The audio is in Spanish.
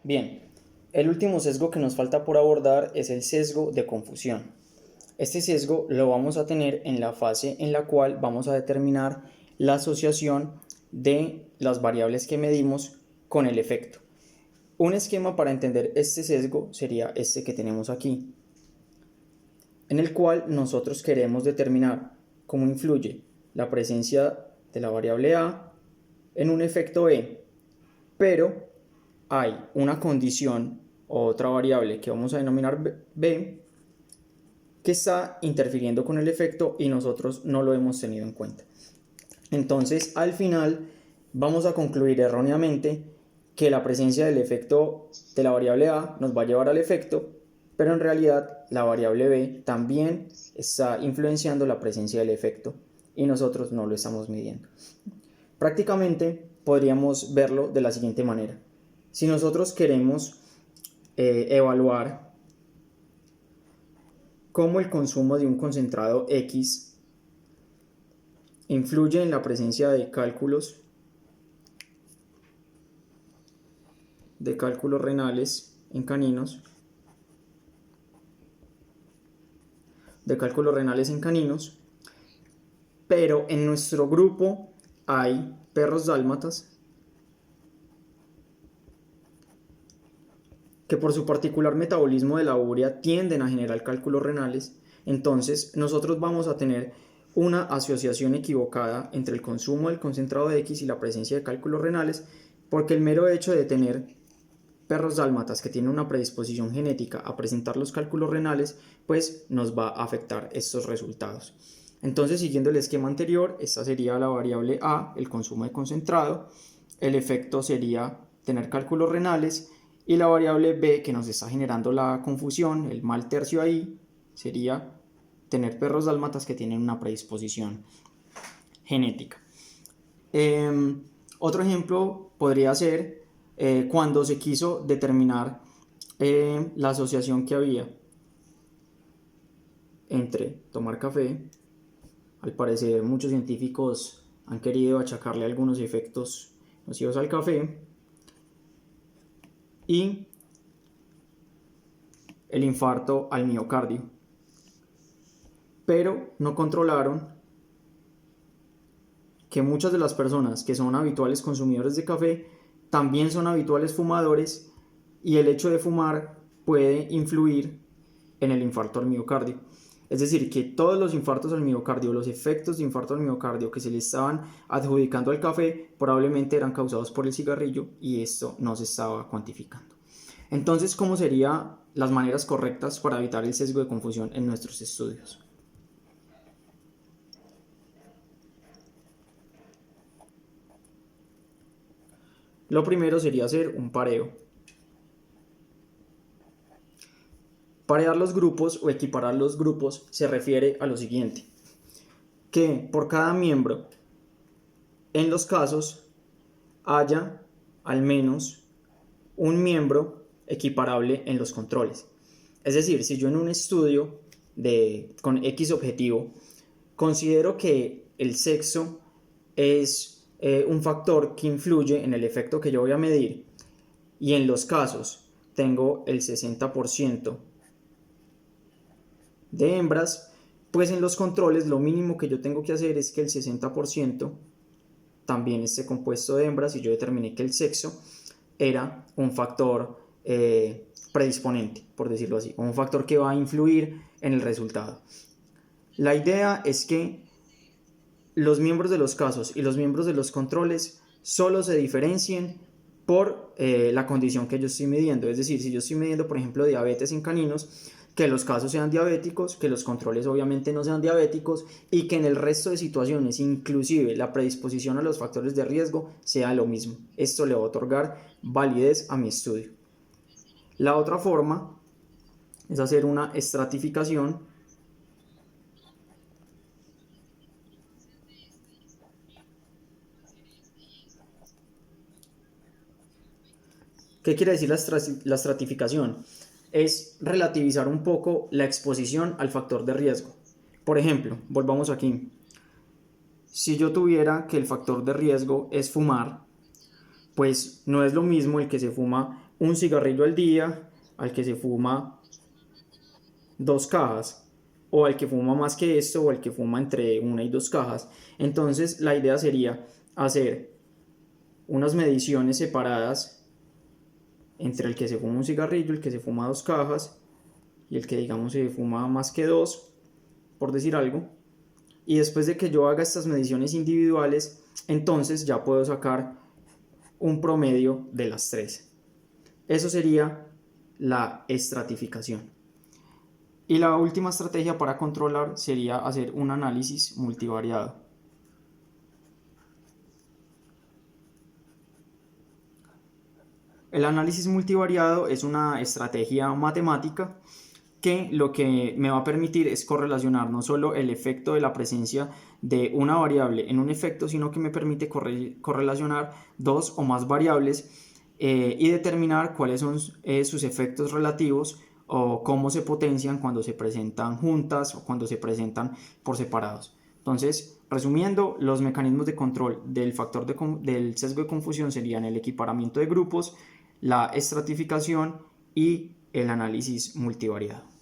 Bien, el último sesgo que nos falta por abordar es el sesgo de confusión. Este sesgo lo vamos a tener en la fase en la cual vamos a determinar la asociación de las variables que medimos con el efecto. Un esquema para entender este sesgo sería este que tenemos aquí, en el cual nosotros queremos determinar cómo influye la presencia de la variable A en un efecto B, pero hay una condición o otra variable que vamos a denominar B que está interfiriendo con el efecto y nosotros no lo hemos tenido en cuenta. Entonces, al final vamos a concluir erróneamente que la presencia del efecto de la variable A nos va a llevar al efecto, pero en realidad la variable B también está influenciando la presencia del efecto y nosotros no lo estamos midiendo. Prácticamente podríamos verlo de la siguiente manera. Si nosotros queremos evaluar cómo el consumo de un concentrado X influye en la presencia de cálculos renales en caninos, pero en nuestro grupo hay perros dálmatas que por su particular metabolismo de la urea tienden a generar cálculos renales. Entonces nosotros vamos a tener una asociación equivocada entre el consumo del concentrado de X y la presencia de cálculos renales, porque el mero hecho de tener perros dálmatas que tienen una predisposición genética a presentar los cálculos renales, pues nos va a afectar estos resultados. Entonces, siguiendo el esquema anterior, esta sería la variable A, el consumo de concentrado, el efecto sería tener cálculos renales, y la variable B que nos está generando la confusión, el mal tercio ahí, sería tener perros dálmatas que tienen una predisposición genética. Otro ejemplo podría ser cuando se quiso determinar la asociación que había entre tomar café. Al parecer muchos científicos han querido achacarle algunos efectos nocivos al café y el infarto al miocardio, pero no controlaron que muchas de las personas que son habituales consumidores de café también son habituales fumadores, y el hecho de fumar puede influir en el infarto al miocardio. Es decir, que todos los infartos al miocardio, los efectos de infarto al miocardio que se le estaban adjudicando al café, probablemente eran causados por el cigarrillo, y esto no se estaba cuantificando. Entonces, ¿cómo serían las maneras correctas para evitar el sesgo de confusión en nuestros estudios? Lo primero sería hacer un pareo. Parear los grupos o equiparar los grupos se refiere a lo siguiente: que por cada miembro en los casos haya al menos un miembro equiparable en los controles. Es decir, si yo en un estudio con X objetivo considero que el sexo es un factor que influye en el efecto que yo voy a medir, y en los casos tengo el 60% de hembras, pues en los controles lo mínimo que yo tengo que hacer es que el 60% también esté compuesto de hembras, y yo determiné que el sexo era un factor predisponente, por decirlo así, un factor que va a influir en el resultado. La idea es que los miembros de los casos y los miembros de los controles solo se diferencien por la condición que yo estoy midiendo. Es decir, si yo estoy midiendo, por ejemplo, diabetes en caninos, que los casos sean diabéticos, que los controles obviamente no sean diabéticos, y que en el resto de situaciones, inclusive la predisposición a los factores de riesgo, sea lo mismo. Esto le va a otorgar validez a mi estudio. La otra forma es hacer una estratificación ¿Qué quiere decir la estratificación? Es relativizar un poco la exposición al factor de riesgo. Por ejemplo, volvamos aquí. Si yo tuviera que el factor de riesgo es fumar, pues no es lo mismo el que se fuma un cigarrillo al día al que se fuma 2 cajas, o al que fuma más que esto, o el que fuma entre 1 y 2 cajas. Entonces la idea sería hacer unas mediciones separadas entre el que se fuma un cigarrillo, el que se fuma 2 cajas y el que digamos se fuma más que 2, por decir algo. Y después de que yo haga estas mediciones individuales, entonces ya puedo sacar un promedio de las 3. Eso sería la estratificación. Y la última estrategia para controlar sería hacer un análisis multivariado. El análisis multivariado es una estrategia matemática que lo que me va a permitir es correlacionar no solo el efecto de la presencia de una variable en un efecto, sino que me permite correlacionar 2 o más variables y determinar cuáles son sus efectos relativos o cómo se potencian cuando se presentan juntas o cuando se presentan por separados. Entonces, resumiendo, los mecanismos de control del factor del sesgo de confusión serían el equiparamiento de grupos, la estratificación y el análisis multivariado.